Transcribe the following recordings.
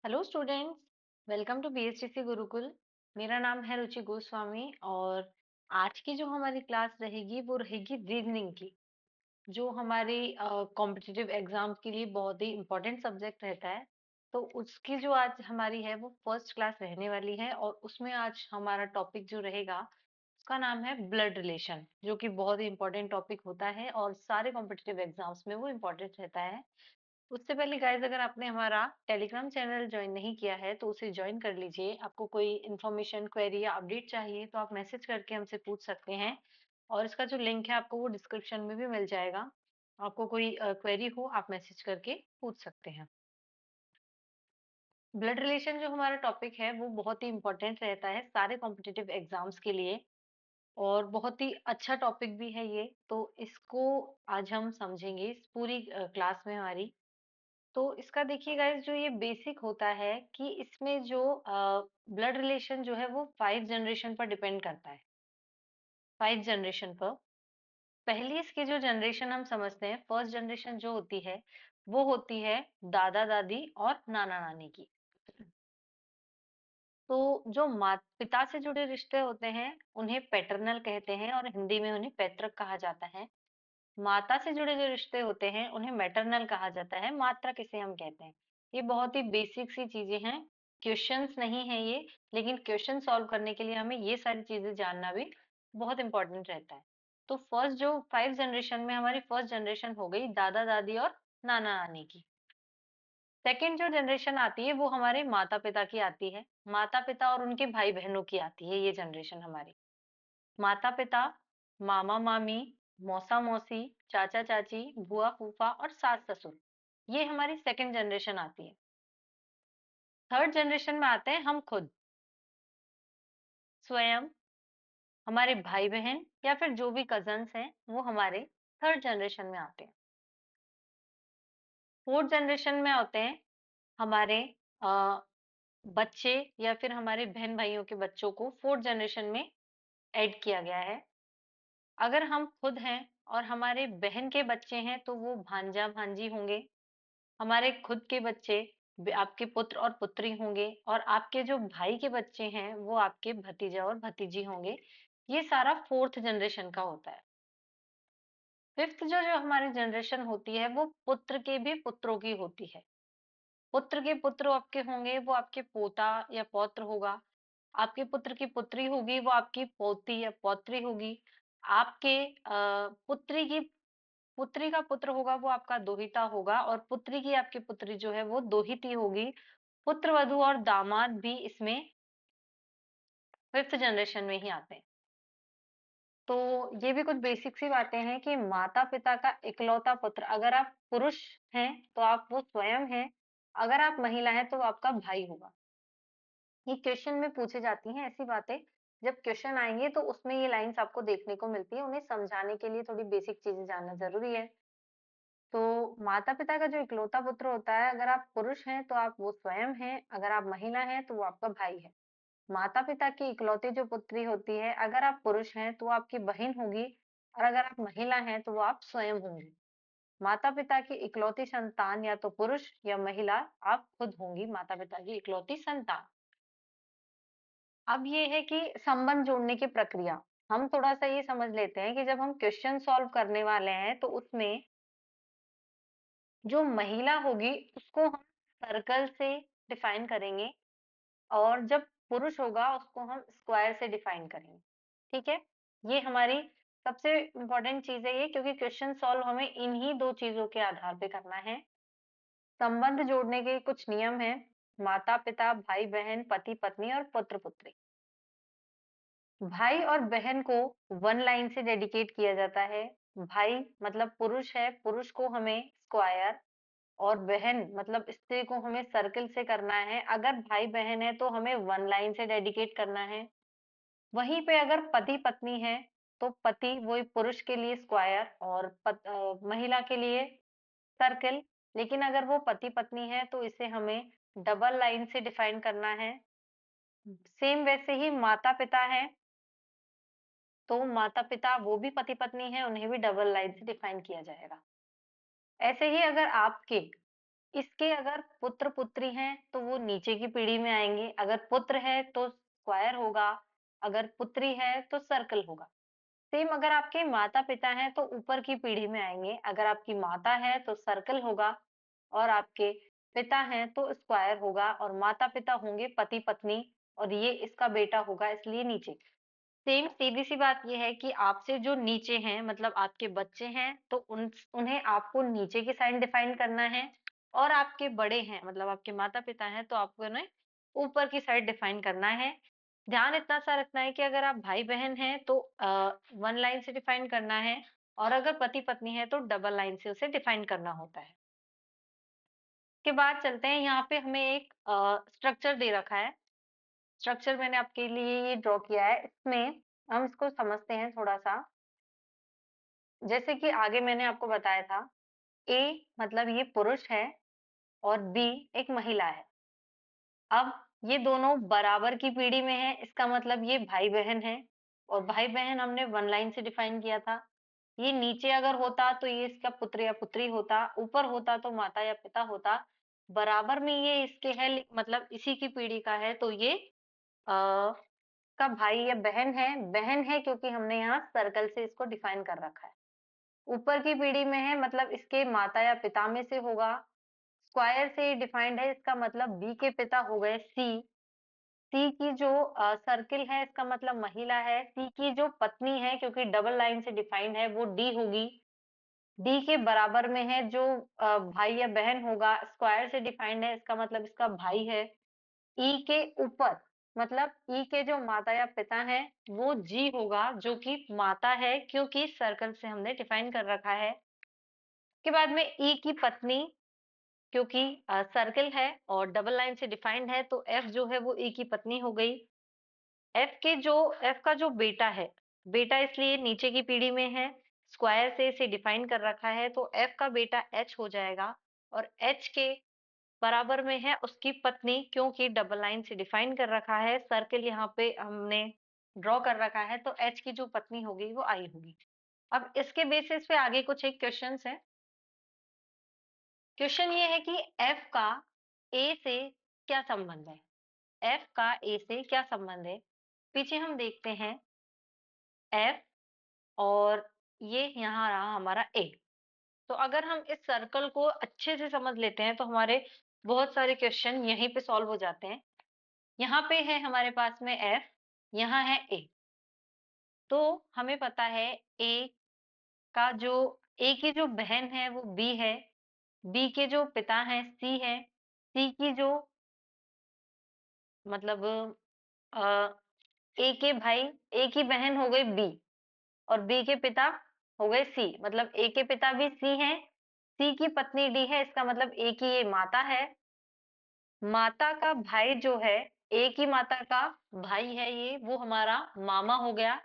Hello students, welcome to BSTC Gurukul. मेरा नाम है रुचि गोस्वामी और आज की जो हमारी क्लास रहेगी वो रहेगी रीजनिंग की, जो हमारी कॉम्पिटिटिव एग्जाम्स के लिए बहुत ही इम्पोर्टेंट सब्जेक्ट रहता है। तो उसकी जो आज हमारी है वो फर्स्ट क्लास रहने वाली है और उसमें आज हमारा टॉपिक जो रहेगा उसका नाम है ब्लड रिलेशन, जो कि बहुत ही इम्पोर्टेंट टॉपिक होता है और सारे कॉम्पिटिटिव एग्जाम्स में वो इम्पोर्टेंट रहता है। उससे पहले गाइस, अगर आपने हमारा टेलीग्राम चैनल ज्वाइन नहीं किया है तो उसे ज्वाइन कर लीजिए। आपको कोई इन्फॉर्मेशन, क्वेरी या अपडेट चाहिए तो आप मैसेज करके हमसे पूछ सकते हैं और इसका जो लिंक है आपको वो डिस्क्रिप्शन में भी मिल जाएगा। आपको कोई क्वेरी हो आप मैसेज करके पूछ सकते हैं। ब्लड रिलेशन जो हमारा टॉपिक है वो बहुत ही इम्पोर्टेंट रहता है सारे कॉम्पिटिटिव एग्जाम्स के लिए और बहुत ही अच्छा टॉपिक भी है ये। तो इसको आज हम समझेंगे इस पूरी क्लास में हमारी। तो इसका देखिए गाइस, जो ये बेसिक होता है कि इसमें जो ब्लड रिलेशन जो है वो 5 जनरेशन पर डिपेंड करता है। 5 जनरेशन पर। पहली इसकी जो जनरेशन हम समझते हैं, फर्स्ट जनरेशन जो होती है वो होती है दादा दादी और नाना नानी की। तो जो माता पिता से जुड़े रिश्ते होते हैं उन्हें पैटर्नल कहते हैं और हिंदी में उन्हें पैतृक कहा जाता है। माता से जुड़े जो रिश्ते होते हैं उन्हें मैटरनल कहा जाता है, मातृक इसे हम कहते हैं। ये बहुत ही बेसिक सी चीजें हैं, क्वेश्चंस नहीं है ये, लेकिन क्वेश्चन सॉल्व करने के लिए हमें ये सारी चीजें जानना भी बहुत इंपॉर्टेंट रहता है। तो फर्स्ट जो 5 जनरेशन में हमारी फर्स्ट जनरेशन हो गई दादा दादी और नाना नानी की। सेकंड जो जनरेशन आती है वो हमारे माता पिता की आती है। माता पिता और उनके भाई बहनों की आती है ये जनरेशन हमारी। माता पिता, मामा मामी, मौसा मौसी, चाचा चाची, बुआ फूफा और सास ससुर, ये हमारी सेकंड जनरेशन आती है। थर्ड जनरेशन में आते हैं हम खुद, स्वयं, हमारे भाई बहन या फिर जो भी कजन्स हैं वो हमारे थर्ड जनरेशन में आते हैं। फोर्थ जनरेशन में होते हैं हमारे अ, बच्चे या फिर हमारे बहन भाइयों के बच्चों को फोर्थ जनरेशन में ऐड किया गया है। अगर हम खुद हैं और हमारे बहन के बच्चे हैं तो वो भांजा भांजी होंगे। हमारे खुद के बच्चे आपके पुत्र और पुत्री होंगे और आपके जो भाई के बच्चे हैं वो आपके भतीजा और भतीजी होंगे। ये सारा फोर्थ जनरेशन का होता है। फिफ्थ जो जो हमारी जनरेशन होती है वो पुत्र के भी पुत्रों की होती है। पुत्र के पुत्र आपके होंगे वो आपके पोता या पौत्र होगा। आपके पुत्र की पुत्री होगी वो आपकी पोती या पौत्री होगी। आपके पुत्री की पुत्री का पुत्र होगा वो आपका दोहिता होगा और पुत्री की आपकी पुत्री जो है वो दोहिती होगी। पुत्र वधू और दामाद भी इसमें फिफ्थ जनरेशन में ही आते हैं। तो ये भी कुछ बेसिक सी बातें हैं कि माता पिता का इकलौता पुत्र, अगर आप पुरुष हैं तो आप वो स्वयं हैं, अगर आप महिला हैं तो वो आपका भाई होगा। ये क्वेश्चन में पूछी जाती हैं ऐसी बातें। जब क्वेश्चन आएंगे तो उसमें ये लाइंस आपको देखने को मिलती है। उन्हें समझाने के लिए थोड़ी बेसिक चीजें जानना जरूरी है। तो माता पिता का जो इकलौता पुत्र होता है, अगर आप पुरुष हैं तो आप वो स्वयं हैं, अगर आप महिला हैं तो वो आपका भाई है। माता पिता की इकलौती जो पुत्री होती है, अगर आप पुरुष हैं तो वो आपकी बहन होगी और अगर आप महिला हैं तो वो आप स्वयं होंगे। माता पिता की इकलौती संतान या तो पुरुष या महिला आप खुद होंगी, माता पिता की इकलौती संतान। अब ये है कि संबंध जोड़ने की प्रक्रिया, हम थोड़ा सा ये समझ लेते हैं कि जब हम क्वेश्चन सॉल्व करने वाले हैं तो उसमें जो महिला होगी उसको हम सर्कल से डिफाइन करेंगे और जब पुरुष होगा उसको हम स्क्वायर से डिफाइन करेंगे। ठीक है, ये हमारी सबसे इम्पोर्टेंट चीज है ये, क्योंकि क्वेश्चन सॉल्व हमें इन्हीं दो चीजों के आधार पे करना है। संबंध जोड़ने के कुछ नियम हैं, माता पिता, भाई बहन, पति पत्नी और पुत्र पुत्री। भाई और बहन को वन लाइन से डेडिकेट किया जाता है। भाई मतलब पुरुष है, पुरुष को हमें स्क्वायर और बहन मतलब स्त्री को हमें सर्किल से करना है। अगर भाई बहन है तो हमें वन लाइन से डेडिकेट करना है। वहीं पे अगर पति पत्नी है तो पति वही पुरुष के लिए स्क्वायर और महिला के लिए सर्किल। लेकिन अगर वो पति पत्नी है तो इसे हमें डबल लाइन से डिफाइन करना है। सेम वैसे ही माता पिता है तो माता पिता वो भी पति पत्नी है, उन्हें भी डबल लाइन से डिफाइन किया जाएगा। ऐसे ही अगर आपके इसके अगर पुत्र पुत्री हैं तो वो नीचे की पीढ़ी में आएंगे, अगर पुत्र है तो स्क्वायर होगा, अगर पुत्री है तो सर्कल होगा। सेम अगर आपके माता पिता हैं तो ऊपर की पीढ़ी में आएंगे, अगर आपकी माता है तो सर्कल होगा, और आपके पिता हैं तो स्क्वायर होगा, और माता पिता होंगे पति पत्नी, और ये इसका बेटा होगा इसलिए नीचे। सेम सीधी सी बात ये है कि आपसे जो नीचे हैं मतलब आपके बच्चे हैं तो उन्हें आपको नीचे की साइड डिफाइन करना है, और आपके बड़े हैं मतलब आपके माता पिता हैं तो आपको उन्हें ऊपर की साइड डिफाइन करना है। ध्यान इतना सा रखना है कि अगर आप भाई बहन हैं तो वन लाइन से डिफाइन करना है, और अगर पति पत्नी है तो डबल लाइन से उसे डिफाइन करना होता है। के बाद चलते हैं, यहाँ पे हमें एक स्ट्रक्चर दे रखा है। स्ट्रक्चर मैंने आपके लिए ये ड्रॉ किया है, इसमें हम इसको समझते हैं थोड़ा सा। जैसे कि आगे मैंने आपको बताया था, ए मतलब ये पुरुष है और बी एक महिला है। अब ये दोनों बराबर की पीढ़ी में हैं, इसका मतलब ये भाई बहन है, और भाई बहन हमने वन लाइन से डिफाइन किया था। ये नीचे अगर होता तो ये इसका पुत्र या पुत्री होता, ऊपर होता तो माता या पिता होता। बराबर में ये इसके है मतलब इसी की पीढ़ी का है तो ये का भाई या बहन है क्योंकि हमने यहाँ सर्कल से इसको डिफाइन कर रखा है। ऊपर की पीढ़ी में है मतलब इसके माता या पिता में से होगा। स्क्वायर से डिफाइंड है, इसका मतलब बी के पिता हो गए सी। सी की जो सर्किल है इसका मतलब महिला है। सी की जो पत्नी है क्योंकि डबल लाइन से डिफाइंड है वो डी होगी। डी के बराबर में है जो भाई या बहन होगा, स्क्वायर से डिफाइंड है, इसका मतलब इसका भाई है। ई के ऊपर मतलब ई के जो माता या पिता हैं वो जी होगा जो कि माता है क्योंकि सर्कल से हमने डिफाइन कर रखा है। के बाद में ई की पत्नी, क्योंकि सर्कल है और डबल लाइन से डिफाइंड है तो एफ जो है वो ई की पत्नी हो गई। एफ का जो बेटा है, बेटा इसलिए नीचे की पीढ़ी में है, स्क्वायर से इसे डिफाइन कर रखा है तो एफ का बेटा एच हो जाएगा। और एच के बराबर में है उसकी पत्नी क्योंकि डबल लाइन से डिफाइन कर रखा है, सर्कल यहाँ पे हमने ड्रॉ कर रखा है तो एच की जो पत्नी होगी वो आई होगी। अब इसके बेसिस पे आगे कुछ एक क्वेश्चंस है। क्वेश्चन ये है कि एफ का ए से क्या संबंध है। एफ का ए से क्या संबंध है, पीछे हम देखते हैं एफ, और ये यहाँ रहा हमारा ए। तो अगर हम इस सर्कल को अच्छे से समझ लेते हैं तो हमारे बहुत सारे क्वेश्चन यहीं पे सॉल्व हो जाते हैं। यहाँ पे है हमारे पास में एफ, यहाँ है ए। तो हमें पता है ए का जो ए की जो बहन है वो बी है, बी के जो पिता हैं सी है, सी की जो मतलब ए के भाई, ए की बहन हो गई बी, और बी के पिता हो गए सी, मतलब ए के पिता भी सी हैं, सी की पत्नी डी है, इसका मतलब ए की ये माता है। माता का भाई जो है, ए की माता का भाई है ये, वो हमारा मामा हो गया।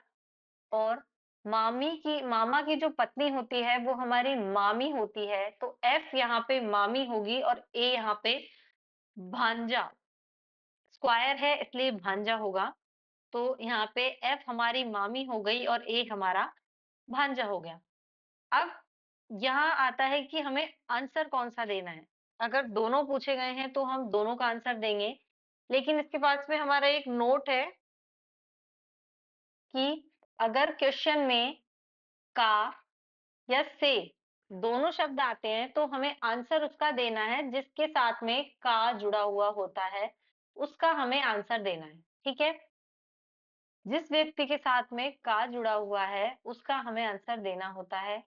और मामा की जो पत्नी होती है वो हमारी मामी होती है, तो एफ यहाँ पे मामी होगी और ए यहाँ पे भांजा। स्क्वायर है इसलिए भांजा होगा, तो यहाँ पे एफ हमारी मामी हो गई और ए हमारा भांजा हो गया। अब यहाँ आता है कि हमें आंसर कौन सा देना है। अगर दोनों पूछे गए हैं तो हम दोनों का आंसर देंगे, लेकिन इसके पास में हमारा एक नोट है कि अगर क्वेश्चन में का या से दोनों शब्द आते हैं तो हमें आंसर उसका देना है जिसके साथ में का जुड़ा हुआ होता है, उसका हमें आंसर देना है। ठीक है, जिस व्यक्ति के साथ में का जुड़ा हुआ है उसका हमें आंसर देना होता है।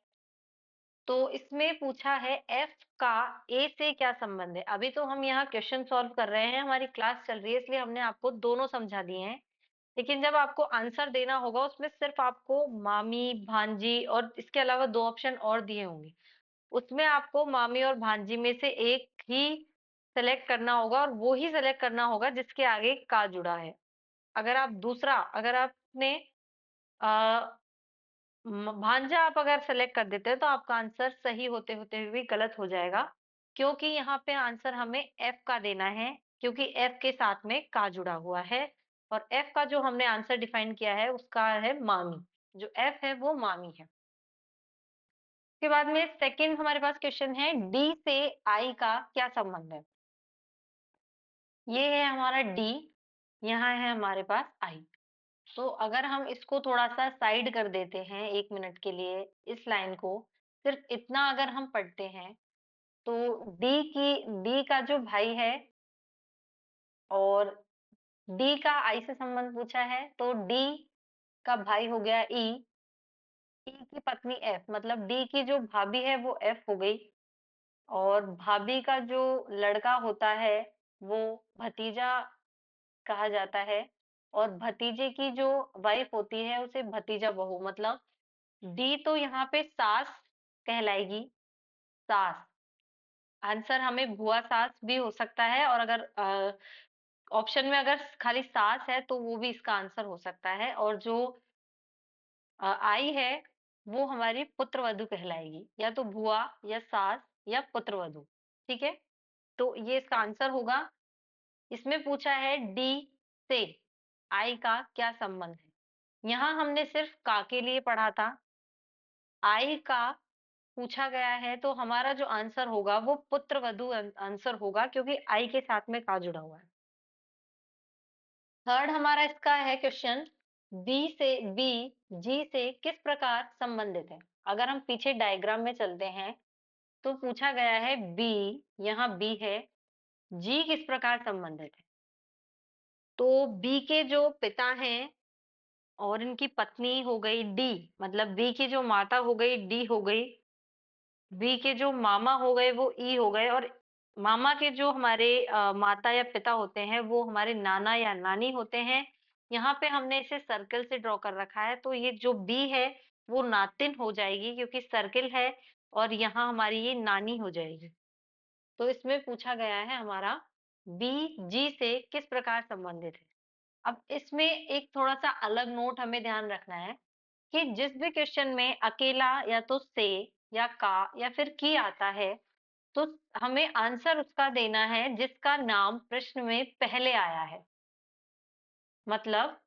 तो इसमें पूछा है एफ का ए से क्या संबंध है। अभी तो हम यहाँ क्वेश्चन सॉल्व कर रहे हैं, हमारी क्लास चल रही है इसलिए हमने आपको दोनों समझा दिए हैं। लेकिन जब आपको आंसर देना होगा उसमें सिर्फ आपको मामी भांजी और इसके अलावा दो ऑप्शन और दिए होंगे, उसमें आपको मामी और भांजी में से एक ही सेलेक्ट करना होगा, और वो ही सेलेक्ट करना होगा जिसके आगे का जुड़ा है। अगर आपने भांजा आप अगर सेलेक्ट कर देते हैं तो आपका आंसर सही होते होते हुए भी गलत हो जाएगा, क्योंकि यहाँ पे आंसर हमें एफ का देना है क्योंकि एफ के साथ में का जुड़ा हुआ है, और एफ का जो हमने आंसर डिफाइन किया है उसका है मामी, जो एफ है वो मामी है। उसके बाद में सेकंड हमारे पास क्वेश्चन है, डी से आई का क्या संबंध है? ये है हमारा डी, यहाँ है हमारे पास आई। तो अगर हम इसको थोड़ा-सा साइड कर देते हैं 1 मिनट के लिए, इस लाइन को, सिर्फ इतना अगर हम पढ़ते हैं, तो डी का जो भाई है और डी का आई से संबंध पूछा है, तो डी का भाई हो गया ई, ई की पत्नी एफ, मतलब डी की जो भाभी है वो एफ हो गई, और भाभी का जो लड़का होता है वो भतीजा कहा जाता है, और भतीजे की जो वाइफ होती है उसे भतीजा बहू, मतलब डी तो यहाँ पे सास कहलाएगी, सास। आंसर हमें भुआ सास भी हो सकता है, और अगर ऑप्शन में अगर खाली सास है तो वो भी इसका आंसर हो सकता है, और जो आई है वो हमारी पुत्रवधू कहलाएगी, या तो भुआ या सास या पुत्रवधू। ठीक है, तो ये इसका आंसर होगा। इसमें पूछा है डी से आई का क्या संबंध है। यहाँ हमने सिर्फ का के लिए पढ़ा था, आई का पूछा गया है तो हमारा जो आंसर होगा वो पुत्रवधू आंसर होगा, क्योंकि आई के साथ में का जुड़ा हुआ है। थर्ड हमारा इसका है क्वेश्चन, बी जी से किस प्रकार संबंधित है। अगर हम पीछे डायग्राम में चलते हैं तो पूछा गया है बी, यहाँ बी है, जी किस प्रकार संबंधित है। तो बी के जो पिता हैं और इनकी पत्नी हो गई डी, मतलब बी की जो माता हो गई डी हो गई, बी के जो मामा हो गए वो ई हो गए, और मामा के जो हमारे माता या पिता होते हैं वो हमारे नाना या नानी होते हैं। यहाँ पे हमने इसे सर्कल से ड्रॉ कर रखा है, तो ये जो बी है वो नातिन हो जाएगी क्योंकि सर्कल है, और यहाँ हमारी ये नानी हो जाएगी। तो इसमें पूछा गया है हमारा बी जी से किस प्रकार संबंधित है। अब इसमें एक थोड़ा-सा अलग नोट हमें ध्यान रखना है कि जिस भी क्वेश्चन में अकेला या तो से या का या फिर की आता है, तो हमें आंसर उसका देना है जिसका नाम प्रश्न में पहले आया है। मतलब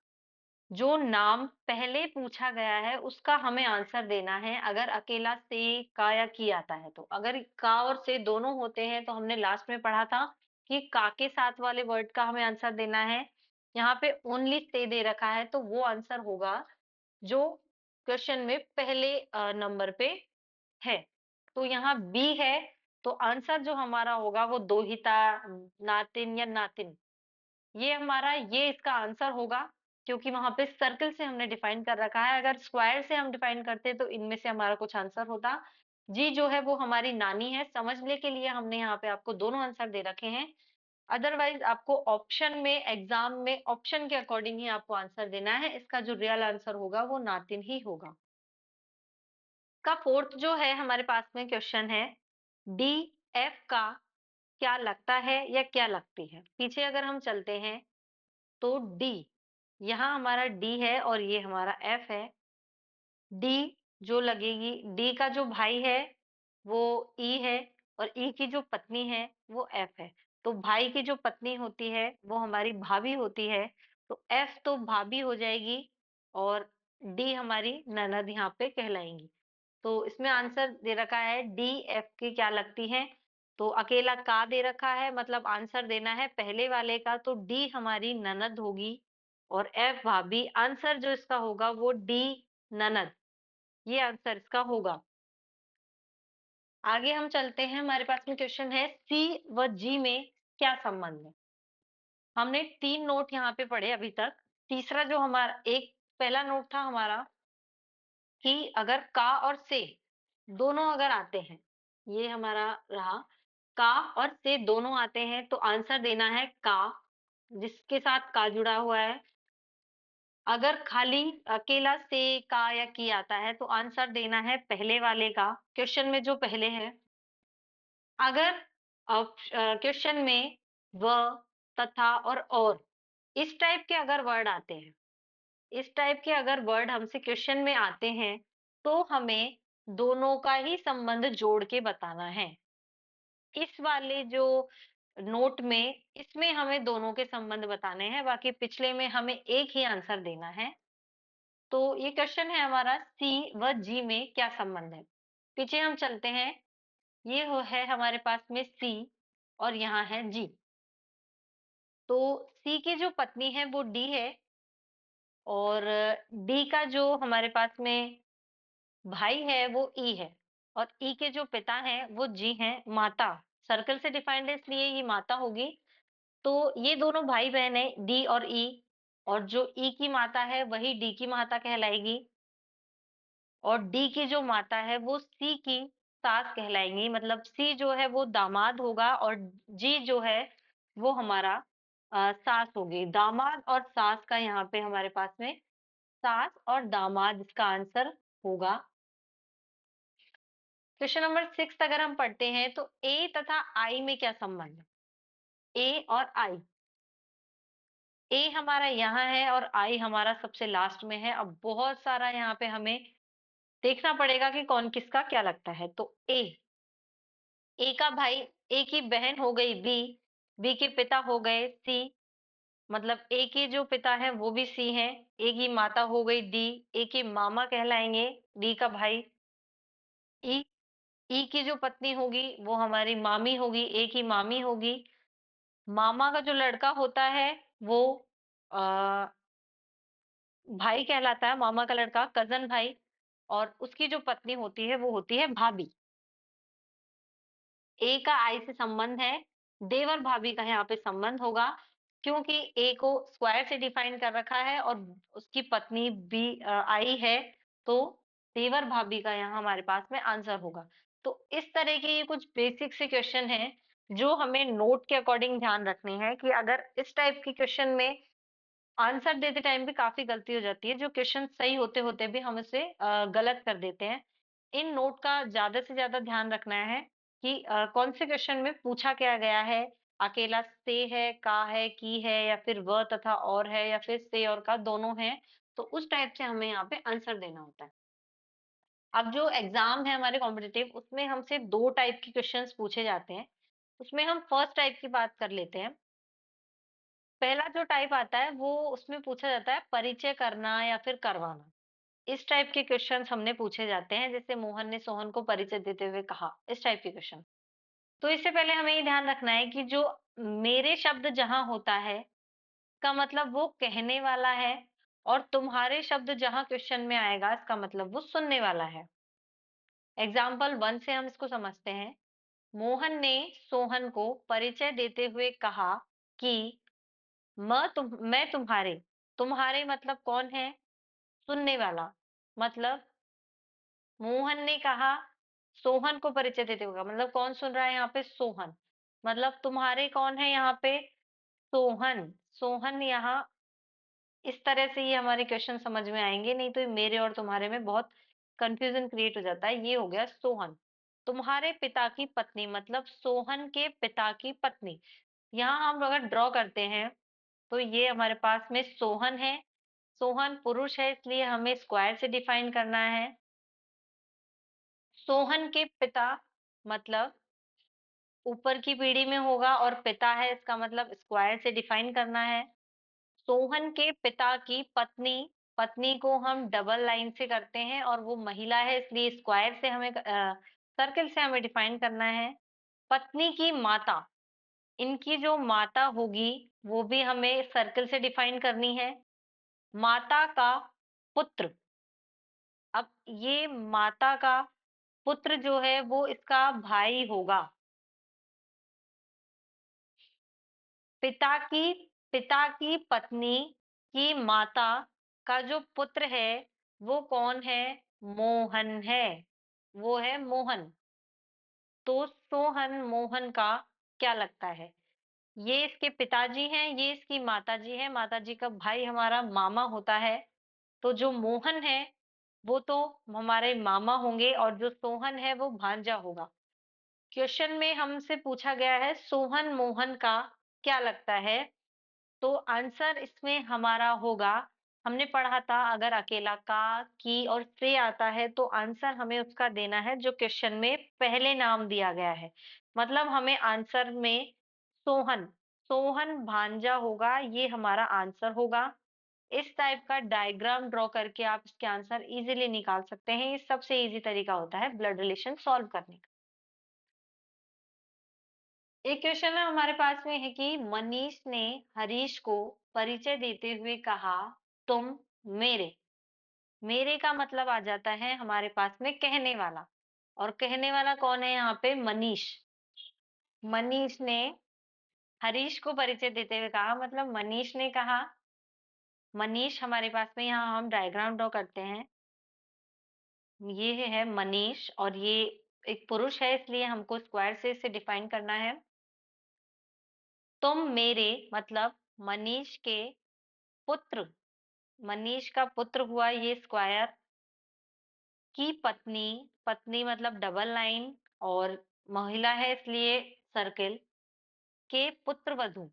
जो नाम पहले पूछा गया है उसका हमें आंसर देना है, अगर अकेला से, का या की आता है तो। अगर का और से दोनों होते हैं तो हमने लास्ट में पढ़ा था कि का के साथ वाले वर्ड का हमें आंसर देना है। यहाँ पे ओनली से दे रखा है तो वो आंसर होगा जो क्वेश्चन में पहले नंबर पे है। तो यहाँ बी है, तो आंसर जो हमारा होगा वो दोहिता, नातिन या नातिन, ये हमारा ये इसका आंसर होगा, क्योंकि वहां पे सर्कल से हमने डिफाइन कर रखा है। अगर स्क्वायर से हम डिफाइन करते तो इनमें से हमारा कुछ आंसर होता। जी जो है वो हमारी नानी है, समझने के लिए हमने यहाँ पे आपको दोनों आंसर दे रखे हैं। अदरवाइज आपको ऑप्शन में, एग्जाम में ऑप्शन के अकॉर्डिंग ही आपको आंसर देना है। इसका जो रियल आंसर होगा वो नातिन ही होगा। का फोर्थ जो है हमारे पास में क्वेश्चन है, डी एफ का क्या लगता है या क्या लगती है। पीछे अगर हम चलते हैं तो डी, यहाँ हमारा डी है और ये हमारा एफ है। डी जो लगेगी, डी का जो भाई है वो ई है, और ई की जो पत्नी है वो एफ है। तो भाई की जो पत्नी होती है वो हमारी भाभी होती है, तो एफ तो भाभी हो जाएगी, और डी हमारी ननद यहाँ पे कहलाएंगी। तो इसमें आंसर दे रखा है डी एफ की क्या लगती है, तो अकेला का दे रखा है, मतलब आंसर देना है पहले वाले का, तो डी हमारी ननद होगी और एफ भाभी। आंसर जो इसका होगा वो डी ननद, ये आंसर इसका होगा। आगे हम चलते हैं, हमारे पास में क्वेश्चन है, सी व जी में क्या संबंध है। हमने 3 नोट यहाँ पे पढ़े अभी तक। तीसरा जो हमारा एक पहला नोट था हमारा कि अगर का और से दोनों अगर आते हैं, ये हमारा रहा, का और से दोनों आते हैं तो आंसर देना है का, जिसके साथ का जुड़ा हुआ है। अगर खाली अकेला से, का या की आता है तो आंसर देना है पहले वाले का, क्वेश्चन में जो पहले है। अगर क्वेश्चन में व, तथा और इस टाइप के अगर वर्ड आते हैं, इस टाइप के अगर वर्ड हमसे क्वेश्चन में आते हैं, तो हमें दोनों का ही संबंध जोड़ के बताना है। इस वाले जो नोट में, इसमें हमें दोनों के संबंध बताने हैं, बाकी पिछले में हमें एक ही आंसर देना है। तो ये क्वेश्चन है हमारा, सी व जी में क्या संबंध है। पीछे हम चलते हैं, ये हो है हमारे पास में सी और यहाँ है जी। तो सी की जो पत्नी है वो डी है और डी का जो हमारे पास में भाई है वो ई है और ई के जो पिता हैं वो जी हैं, माता। सर्कल से डिफाइंड है इसलिए ये माता होगी। तो ये दोनों भाई-बहन हैं डी और ई और जो ई की माता है वही डी की माता कहलाएगी और डी की जो माता है वो सी की सास कहलाएँगी। मतलब सी जो है वो दामाद होगा और जी जो है वो हमारा सास होगी। दामाद और सास का यहाँ पे हमारे पास में सास और दामाद इसका आंसर होगा। क्वेश्चन नंबर 6 अगर हम पढ़ते हैं तो ए तथा आई में क्या संबंध है? ए और आई। ए हमारा यहाँ है और आई हमारा सबसे लास्ट में है। अब बहुत सारा यहाँ पे हमें देखना पड़ेगा कि कौन किसका क्या लगता है। तो ए का भाई, ए की बहन हो गई बी, बी के पिता हो गए सी, मतलब ए के जो पिता हैं वो भी सी हैं, ए की माता हो गई डी, ए के मामा कहलाएँगे डी का भाई ई, ई की जो पत्नी होगी वो हमारी मामी होगी, ए की मामी होगी। मामा का जो लड़का होता है वो अ, भाई कहलाता है, मामा का लड़का कज़न भाई और उसकी जो पत्नी होती है वो होती है भाभी। ए का आई से संबंध है, देवर भाभी का यहाँ पे संबंध होगा क्योंकि ए को स्क्वायर से डिफाइन कर रखा है और उसकी पत्नी भी आई है, तो देवर भाभी का यहाँ हमारे पास में आंसर होगा। तो इस तरह के ये कुछ बेसिक से क्वेश्चन हैं, जो हमें नोट के अकॉर्डिंग ध्यान रखने हैं कि अगर इस टाइप के क्वेश्चन में आंसर देते टाइम भी काफ़ी गलती हो जाती है, जो क्वेश्चन सही होते-होते भी हम उसे गलत कर देते हैं। इन नोट का ज़्यादा से ज़्यादा ध्यान रखना है कि कौन से क्वेश्चन में पूछा क्या गया है, अकेला से है, का है, की है या फिर व तथा और है या फिर से और का दोनों हैं, तो उस टाइप से हमें यहाँ पे आंसर देना होता है। अब जो एग्ज़ाम है हमारे कॉम्पिटिटिव उसमें हमसे 2 टाइप के क्वेश्चन्स पूछे जाते हैं। उसमें हम फर्स्ट टाइप की बात कर लेते हैं। पहला जो टाइप आता है वो उसमें पूछा जाता है परिचय करना या फिर करवाना। इस टाइप के क्वेश्चंस हमने पूछे जाते हैं जैसे मोहन ने सोहन को परिचय देते हुए कहा, इस टाइप के क्वेश्चन। तो इससे पहले हमें ये ध्यान रखना है कि जो मेरे शब्द जहाँ होता है, का मतलब वो कहने वाला है और तुम्हारे शब्द जहाँ क्वेश्चन में आएगा इसका मतलब वो सुनने वाला है। एग्जाम्पल 1 से हम इसको समझते हैं। मोहन ने सोहन को परिचय देते हुए कहा कि मैं तुम्हारे, तुम्हारे मतलब कौन है? सुनने वाला। मतलब मोहन ने कहा सोहन को परिचय देते हुए कहा, मतलब कौन सुन रहा है यहाँ पे? सोहन। मतलब तुम्हारे कौन है यहाँ पे? सोहन। सोहन यहाँ इस तरह से ये हमारे क्वेश्चन समझ में आएँगे, नहीं तो ये मेरे और तुम्हारे में बहुत कन्फ्यूज़न क्रिएट हो जाता है। ये हो गया सोहन। तुम्हारे पिता की पत्नी मतलब सोहन के पिता की पत्नी। यहाँ हम अगर ड्रॉ करते हैं तो ये हमारे पास में सोहन है। सोहन पुरुष है इसलिए हमें स्क्वायर से डिफाइन करना है। सोहन के पिता मतलब ऊपर की पीढ़ी में होगा और पिता है इसका मतलब स्क्वायर से डिफाइन करना है। सोहन के पिता की पत्नी, पत्नी को हम डबल लाइन से करते हैं और वो महिला है इसलिए स्क्वायर से हमें सर्किल से हमें डिफाइन करना है। पत्नी की माता, इनकी जो माता होगी वो भी हमें सर्किल से डिफाइन करनी है। माता का पुत्र, अब ये माता का पुत्र जो है वो इसका भाई होगा। पिता की पिता की पत्नी की माता का जो पुत्र है वो कौन है? मोहन है। वो है मोहन। तो सोहन मोहन का क्या लगता है? ये इसके पिताजी हैं, ये इसकी माताजी है। माताजी का भाई हमारा मामा होता है। तो जो मोहन है वो तो हमारे मामा होंगे और जो सोहन है वो भांजा होगा। क्वेश्चन में हमसे पूछा गया है सोहन मोहन का क्या लगता है? तो आंसर इसमें हमारा होगा, हमने पढ़ा था अगर अकेला का, की और से आता है तो आंसर हमें उसका देना है जो क्वेश्चन में पहले नाम दिया गया है। मतलब हमें आंसर में सोहन, सोहन भांजा होगा, ये हमारा आंसर होगा। इस टाइप का डायग्राम ड्रॉ करके आप इसके आंसर इजीली निकाल सकते हैं। ये सबसे इजी तरीका होता है ब्लड रिलेशन सॉल्व करने का। एक क्वेश्चन है हमारे पास में है कि मनीष ने हरीश को परिचय देते हुए कहा, तुम मेरे। मेरे का मतलब आ जाता है हमारे पास में कहने वाला, और कहने वाला कौन है यहाँ पे? मनीष। मनीष ने हरीश को परिचय देते हुए कहा, मतलब मनीष ने कहा। मनीष हमारे पास में, यहाँ हम डायग्राम ड्रॉ करते हैं। ये है मनीष, और ये एक पुरुष है, इसलिए हमको स्क्वायर से इसे डिफाइन करना है। तुम मेरे मतलब मनीष के पुत्र, मनीष का पुत्र हुआ ये स्क्वायर, की पत्नी, पत्नी मतलब डबल लाइन, और महिला है इसलिए सर्किल, के पुत्रवधू,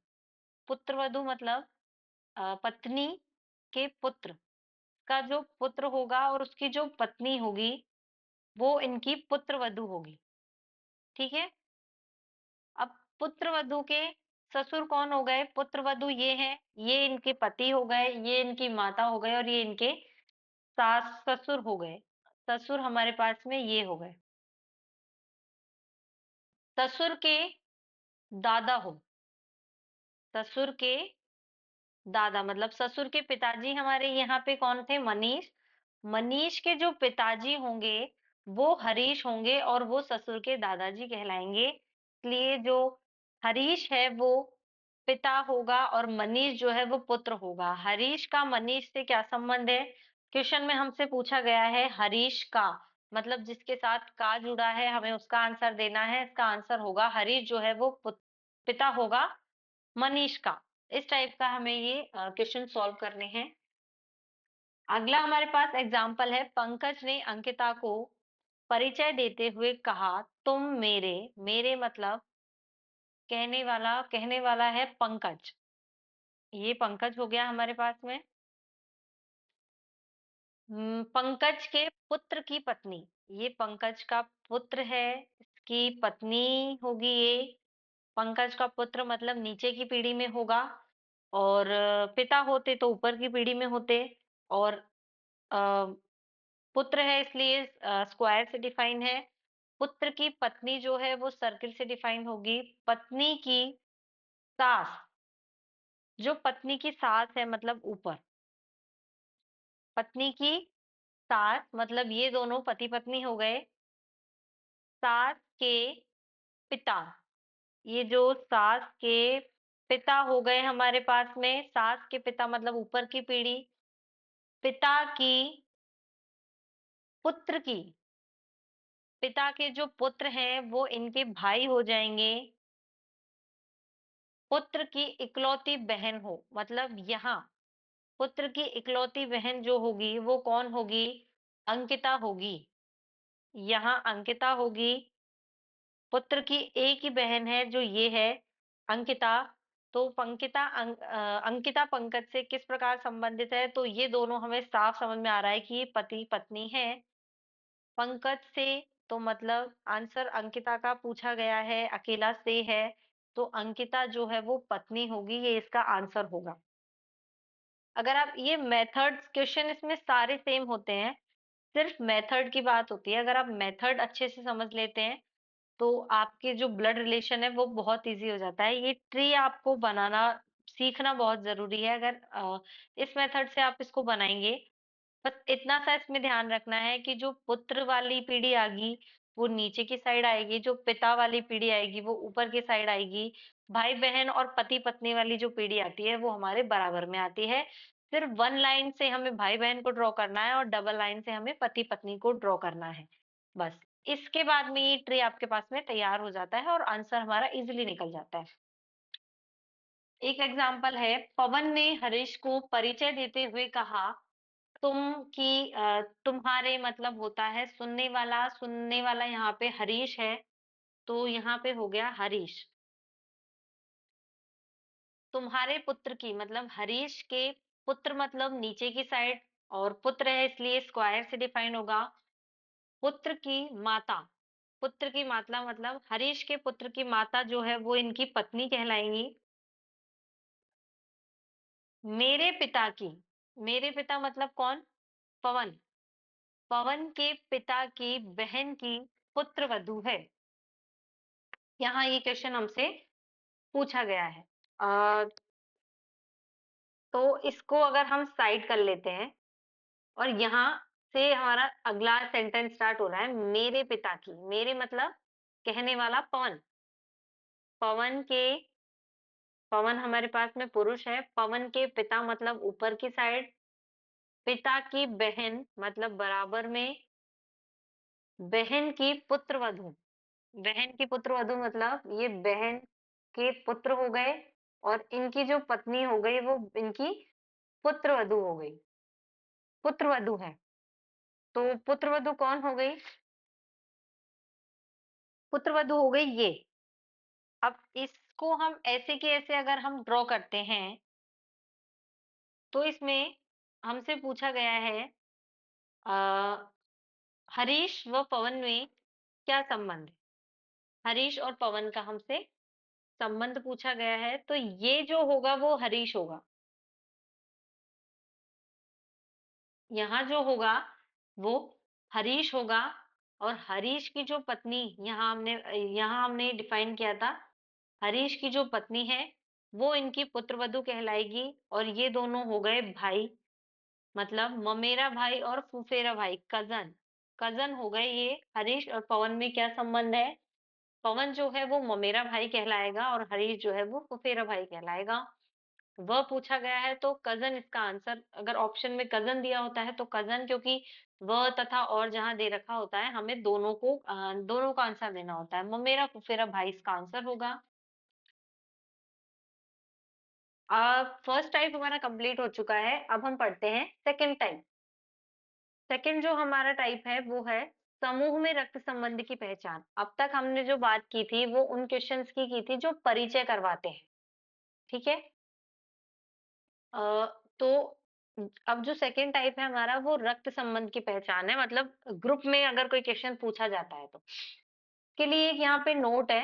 पुत्रवधू मतलब पत्नी के पुत्र का जो पुत्र होगा और उसकी जो पत्नी होगी वो इनकी पुत्रवधू होगी। ठीक है। अब पुत्रवधू के ससुर कौन हो गए? पुत्रवधू ये हैं, ये इनके पति हो गए, ये इनकी माता हो गए, और ये इनके सास ससुर हो गए। ससुर हमारे पास में ये हो गए। ससुर के दादा हो, ससुर के दादा मतलब ससुर के पिताजी हमारे यहाँ पे कौन थे? मनीष। मनीष के जो पिताजी होंगे वो हरीश होंगे, और वो ससुर के दादाजी कहलाएंगे। इसलिए जो हरीश है वो पिता होगा और मनीष जो है वो पुत्र होगा। हरीश का मनीष से क्या संबंध है? क्वेश्चन में हमसे पूछा गया है हरीश का, मतलब जिसके साथ का जुड़ा है, हमें उसका आंसर देना है। इसका आंसर होगा हरीश जो है वो पिता होगा मनीष का। इस टाइप का हमें ये क्वेश्चन सॉल्व करने हैं। अगला हमारे पास एग्जाम्पल है, पंकज ने अंकिता को परिचय देते हुए कहा, तुम मेरे। मेरे मतलब कहने वाला है पंकज। ये पंकज हो गया हमारे पास में। पंकज के पुत्र की पत्नी, ये पंकज का पुत्र है, इसकी पत्नी होगी ये। पंकज का पुत्र मतलब नीचे की पीढ़ी में होगा, और पिता होते तो ऊपर की पीढ़ी में होते, और अ, पुत्र है इसलिए स्क्वायर से डिफाइन है। पुत्र की पत्नी जो है वो सर्किल से डिफाइन होगी। पत्नी की सास, जो पत्नी की सास है मतलब ऊपर, पत्नी की सास मतलब ये दोनों पति पत्नी हो गए। सास के पिता, ये जो सास के पिता हो गए हमारे पास में, सास के पिता मतलब ऊपर की पीढ़ी। पिता की पुत्र की, पिता के जो पुत्र हैं वो इनके भाई हो जाएंगे। पुत्र की इकलौती बहन हो, मतलब यहाँ पुत्र की इकलौती बहन जो होगी वो कौन होगी? अंकिता होगी। यहाँ अंकिता होगी। पुत्र की एक ही बहन है जो ये है अंकिता। तो अंकिता पंकज से किस प्रकार संबंधित है? तो ये दोनों हमें साफ समझ में आ रहा है कि ये पति पत्नी है। पंकज से तो मतलब आंसर अंकिता का पूछा गया है, अकेला से है, तो अंकिता जो है वो पत्नी होगी, ये इसका आंसर होगा। अगर आप ये मेथड्स, क्वेश्चन इसमें सारे सेम होते हैं, सिर्फ मेथड की बात होती है। अगर आप मेथड अच्छे से समझ लेते हैं तो आपके जो ब्लड रिलेशन है वो बहुत इजी हो जाता है। ये ट्री आपको बनाना सीखना बहुत जरूरी है। अगर इस मेथड से आप इसको बनाएंगे, बस इतना सा इसमें ध्यान रखना है कि जो पुत्र वाली पीढ़ी आएगी वो नीचे की साइड आएगी, जो पिता वाली पीढ़ी आएगी वो ऊपर की साइड आएगी। भाई बहन और पति पत्नी वाली जो पीढ़ी आती है वो हमारे बराबर में आती है। सिर्फ वन लाइन से हमें भाई बहन को ड्रॉ करना है और डबल लाइन से हमें पति पत्नी को ड्रॉ करना है, बस। इसके बाद में ये ट्री आपके पास में तैयार हो जाता है और आंसर हमारा इजीली निकल जाता है। एक एग्जाम्पल है, पवन ने हरीश को परिचय देते हुए कहा, तुम्हारे मतलब होता है सुनने वाला। सुनने वाला यहाँ पे हरीश है, तो यहाँ पे हो गया हरीश। तुम्हारे पुत्र की मतलब हरीश के पुत्र मतलब नीचे की साइड, और पुत्र है इसलिए स्क्वायर से डिफाइन होगा। पुत्र की माता, पुत्र की माता मतलब हरीश के पुत्र की माता जो है वो इनकी पत्नी कहलाएंगी। मेरे पिता की, मेरे पिता मतलब कौन? पवन। पवन के पिता की बहन की पुत्र वधू है। यहाँ ये क्वेश्चन हमसे पूछा गया है। तो इसको अगर हम साइड कर लेते हैं और यहाँ से हमारा अगला सेंटेंस स्टार्ट हो रहा है मेरे पिता की। मेरे मतलब कहने वाला पवन। पवन के पवन हमारे पास में पुरुष है। पवन के पिता मतलब ऊपर की साइड। पिता की बहन मतलब बराबर में। बहन की पुत्र वधू। बहन की पुत्र वधू मतलब ये बहन के पुत्र हो गए और इनकी जो पत्नी हो गई वो इनकी पुत्र वधू हो गई। पुत्र वधू है। तो पुत्र वधू कौन हो गई? पुत्र वधू हो गई ये। अब इसको हम ऐसे के ऐसे अगर हम ड्रॉ करते हैं तो इसमें हमसे पूछा गया है अ, हरीश व पवन में क्या संबंध है? हरीश और पवन का हमसे संबंध पूछा गया है तो ये जो होगा वो हरीश होगा। यहाँ जो होगा वो हरीश होगा। और हरीश की जो पत्नी यहाँ हमने डिफाइन किया था। हरीश की जो पत्नी है वो इनकी पुत्रवधू कहलाएगी और ये दोनों हो गए भाई। मतलब ममेरा भाई और फुफेरा भाई, कजन। कजन हो गए ये। हरीश और पवन में क्या संबंध है? पवन जो है वो ममेरा भाई कहलाएगा और हरीश जो है वो फुफेरा भाई कहलाएगा। वह पूछा गया है तो कजन इसका आंसर। अगर ऑप्शन में कजन दिया होता है तो कजन, क्योंकि वह तथा और जहां दे रखा होता है हमें दोनों का आंसर देना होता है। ममेरा फुफेरा भाई इसका आंसर होगा। फर्स्ट टाइप हमारा कंप्लीट हो चुका है। अब हम पढ़ते हैं सेकंड टाइप। सेकंड जो हमारा टाइप है वो है समूह में रक्त संबंध की पहचान। अब तक हमने जो बात की थी वो उन क्वेश्चंस की थी जो परिचय करवाते हैं। ठीक है। तो अब जो सेकंड टाइप है हमारा वो रक्त संबंध की पहचान है। मतलब ग्रुप में अगर कोई क्वेश्चन पूछा जाता है तो के लिए एक यहाँ पे नोट है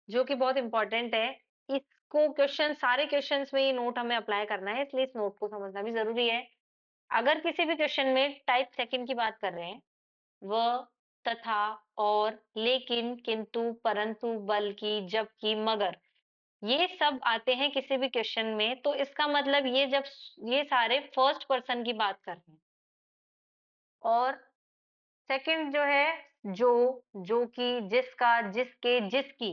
जो कि बहुत इंपॉर्टेंट है। इसको क्वेश्चन सारे क्वेश्चंस में ये नोट हमें अप्लाई करना है, इसलिए इस नोट को समझना भी जरूरी है। अगर किसी भी क्वेश्चन में टाइप सेकंड की बात कर रहे हैं, वह, तथा, और, लेकिन, किंतु, परंतु, बल्कि, जबकि, मगर, ये सब आते हैं किसी भी क्वेश्चन में तो इसका मतलब ये सारे फर्स्ट पर्सन की बात कर रहे हैं। और सेकंड जो है जो कि, जिसका, जिसके, जिसकी,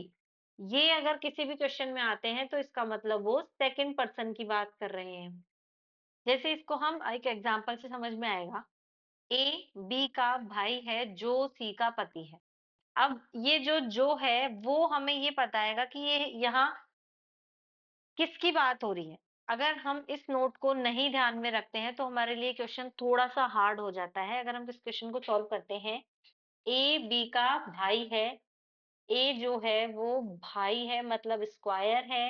ये अगर किसी भी क्वेश्चन में आते हैं तो इसका मतलब वो सेकंड पर्सन की बात कर रहे हैं। जैसे इसको हम एक एग्जांपल से समझ में आएगा। ए बी का भाई है जो सी का पति है। अब ये जो है वो हमें ये बताएगा कि ये यहाँ किसकी बात हो रही है। अगर हम इस नोट को नहीं ध्यान में रखते हैं तो हमारे लिए क्वेश्चन थोड़ा सा हार्ड हो जाता है। अगर हम इस क्वेश्चन को सॉल्व करते हैं, ए बी का भाई है। ए जो है वो भाई है मतलब स्क्वायर है।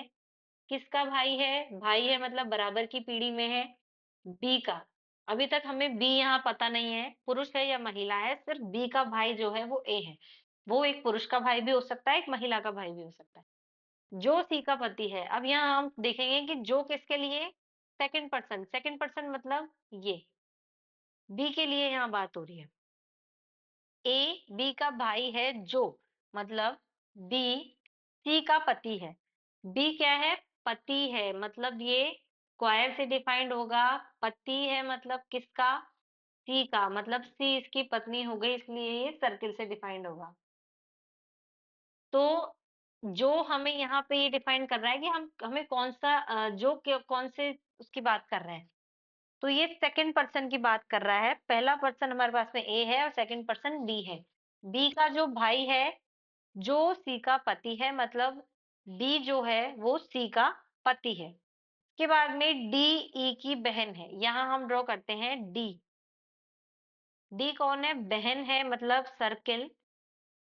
किसका भाई है? भाई है मतलब बराबर की पीढ़ी में है। बी का, अभी तक हमें बी यहाँ पता नहीं है पुरुष है या महिला है, सिर्फ बी का भाई जो है वो ए है। वो एक पुरुष का भाई भी हो सकता है, एक महिला का भाई भी हो सकता है। जो सी का पति है। अब यहाँ हम देखेंगे कि जो किसके लिए, सेकंड पर्सन। सेकंड पर्सन मतलब ये बी के लिए यहाँ बात हो रही है। ए बी का भाई है जो, मतलब बी सी का पति है। बी क्या है? पति है मतलब ये स्क्वायर से डिफाइंड होगा। पति है मतलब किसका? सी का, मतलब सी इसकी पत्नी हो गई, इसलिए ये सर्किल से डिफाइंड होगा। तो जो हमें यहाँ पे ये डिफाइन कर रहा है कि हम हमें कौन से उसकी बात कर रहे हैं। तो ये सेकंड पर्सन की बात कर रहा है। पहला पर्सन हमारे पास में ए है और सेकंड पर्सन बी है। बी का जो भाई है जो सी का पति है, मतलब बी जो है वो सी का पति है। इसके बाद में डी ई की बहन है। यहाँ हम ड्रॉ करते हैं डी। डी कौन है? बहन है मतलब सर्किल।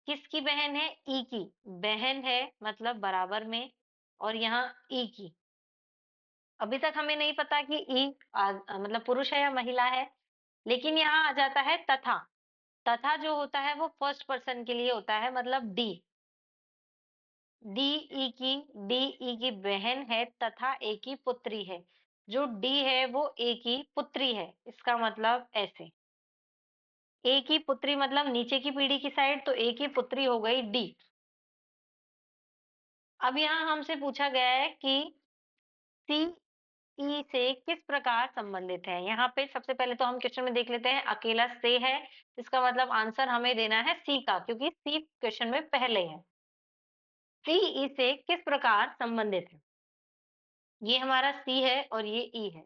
किसकी बहन है? ई की बहन है मतलब बराबर में। और यहाँ ई की, अभी तक हमें नहीं पता कि ई मतलब पुरुष है या महिला है, लेकिन यहाँ आ जाता है तथा। तथा जो होता है वो फर्स्ट पर्सन के लिए होता है, मतलब डी। डी ई की बहन है तथा ए की पुत्री है। जो डी है वो ए की पुत्री है, इसका मतलब ऐसे। ए की पुत्री मतलब नीचे की पीढ़ी की साइड, तो ए की पुत्री हो गई डी। अब यहाँ हमसे पूछा गया है कि सी ई से किस प्रकार संबंधित है। यहाँ पे सबसे पहले तो हम क्वेश्चन में देख लेते हैं, अकेला से है, इसका मतलब आंसर हमें देना है सी का, क्योंकि सी क्वेश्चन में पहले है। सी ई से किस प्रकार संबंधित है, ये हमारा सी है और ये ई है।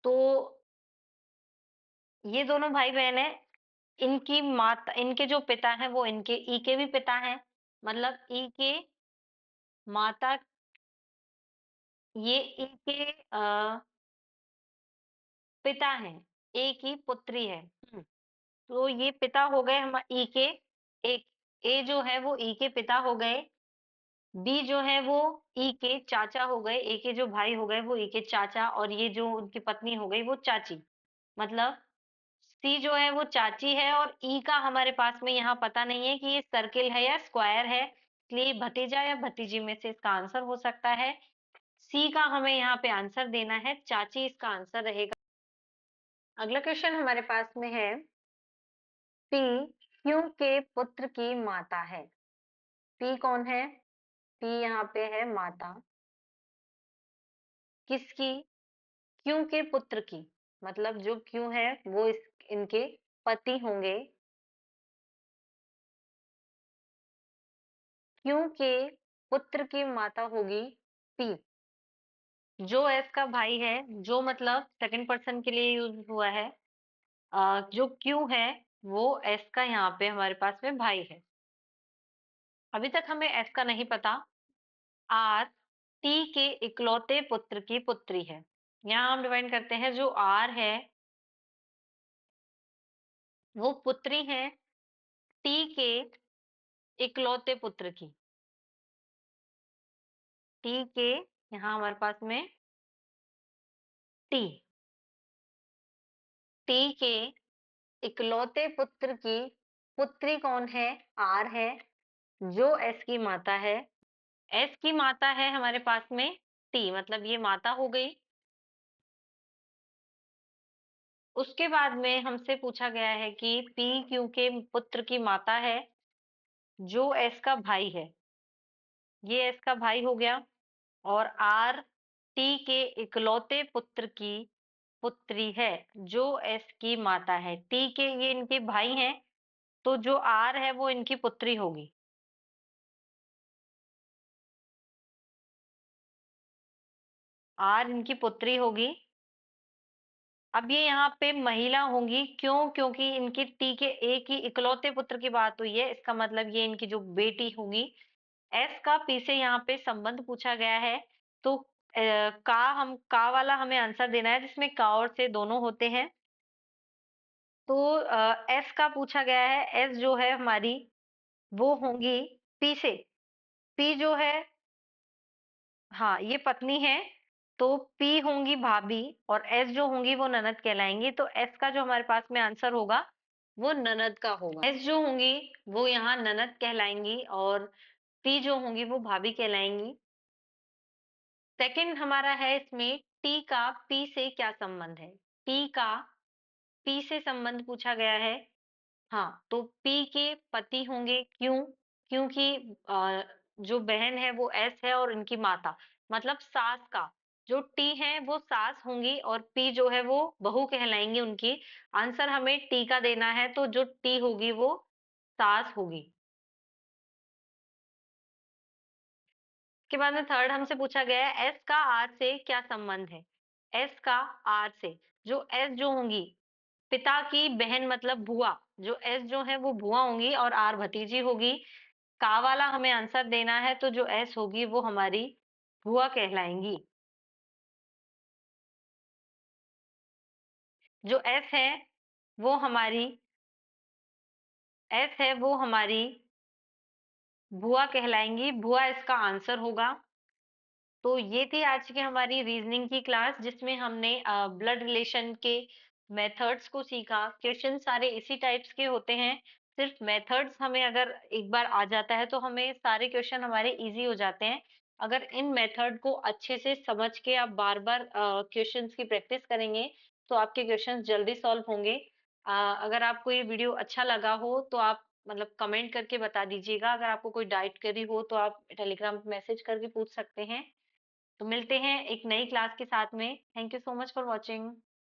तो ये दोनों भाई बहन है, इनकी माता, इनके जो पिता हैं वो इनके ई के भी पिता हैं, मतलब ई के माता, ये ई के पिता हैं, ए की पुत्री है। तो ये पिता हो गए हम ई के, एक ए जो है वो ई के पिता हो गए, बी जो है वो ई के चाचा हो गए, ए के जो भाई हो गए वो ई के चाचा, और ये जो उनकी पत्नी हो गई वो चाची। मतलब सी जो है वो चाची है, और ई का हमारे पास में यहाँ पता नहीं है कि ये सर्किल है या स्क्वायर है, इसलिए भतीजा या भतीजी में से इसका आंसर हो सकता है। सी का हमें यहाँ पे आंसर देना है, चाची इसका आंसर रहेगा। अगला क्वेश्चन हमारे पास में है, पी क्यू के पुत्र की माता है। पी कौन है? पी यहाँ पे है माता, किसकी? क्यू के पुत्र की, मतलब जो क्यू है वो इनके पति होंगे। क्यू के पुत्र की माता होगी पी। जो एस का भाई है, जो मतलब सेकंड पर्सन के लिए यूज हुआ है, जो क्यू है वो एस का यहाँ पे हमारे पास में भाई है। अभी तक हमें एस का नहीं पता। आर टी के इकलौते पुत्र की पुत्री है। यहाँ हम डिफाइन करते हैं, जो आर है वो पुत्री है टी के इकलौते पुत्र की। टी के यहाँ हमारे पास में टी, टी के इकलौते पुत्र की पुत्री कौन है? आर है, जो एस की माता है। एस की माता है हमारे पास में टी, मतलब ये माता हो गई। उसके बाद में हमसे पूछा गया है कि पी क्यू के पुत्र की माता है, जो एस का भाई है, ये एस का भाई हो गया। और आर टी के इकलौते पुत्र की पुत्री है, जो एस की माता है। टी के ये इनके भाई हैं, तो जो आर है वो इनकी पुत्री होगी। आर इनकी पुत्री होगी। अब ये यहाँ पे महिला होंगी, क्यों? क्योंकि इनकी टी के एक ही इकलौते पुत्र की बात हुई है, इसका मतलब ये इनकी जो बेटी होगी। एस का पी से यहाँ पे संबंध पूछा गया है, तो का वाला हमें आंसर देना है, जिसमें का और से दोनों होते हैं। तो एस का पूछा गया है, एस जो है हमारी वो होंगी पी से। पी जो है, हाँ ये पत्नी है, तो पी होंगी भाभी, और एस जो होंगी वो ननद कहलाएंगी। तो एस का जो हमारे पास में आंसर होगा वो ननद का होगा। एस जो होंगी वो यहाँ ननद कहलाएंगी, और पी जो होंगी वो भाभी कहलाएंगी। सेकंड हमारा है इसमें, टी का पी से क्या संबंध है? टी का पी से संबंध पूछा गया है। हाँ, तो पी के पति होंगे, क्यों? क्योंकि जो बहन है वो एस है, और इनकी माता मतलब सास का, जो टी है वो सास होंगी, और पी जो है वो बहू कहलाएंगी उनकी। आंसर हमें टी का देना है, तो जो टी होगी वो सास होगी। उसके बाद में थर्ड हमसे पूछा गया है, एस का आर से क्या संबंध है? एस का आर से, जो एस जो होंगी पिता की बहन मतलब बुआ, जो एस जो है वो बुआ होंगी, और आर भतीजी होगी। का वाला हमें आंसर देना है, तो जो एस होगी वो हमारी बुआ कहलाएंगी। जो वो हमारी एस है वो हमारी बुआ कहलाएंगी, बुआ इसका आंसर होगा। तो ये थी आज की हमारी रीजनिंग की क्लास, जिसमें हमने ब्लड रिलेशन के मेथड्स को सीखा। क्वेश्चन सारे इसी टाइप्स के होते हैं, सिर्फ मेथड्स हमें अगर एक बार आ जाता है तो हमें सारे क्वेश्चन हमारे इजी हो जाते हैं। अगर इन मेथड को अच्छे से समझ के आप बार-बार क्वेश्चंस की प्रैक्टिस करेंगे, तो आपके क्वेश्चंस जल्दी सॉल्व होंगे। अगर आपको ये वीडियो अच्छा लगा हो, तो आप मतलब कमेंट करके बता दीजिएगा। अगर आपको कोई डाउट क्वेरी हो, तो आप टेलीग्राम पे मैसेज करके पूछ सकते हैं। तो मिलते हैं एक नई क्लास के साथ में। Thank you so much for watching.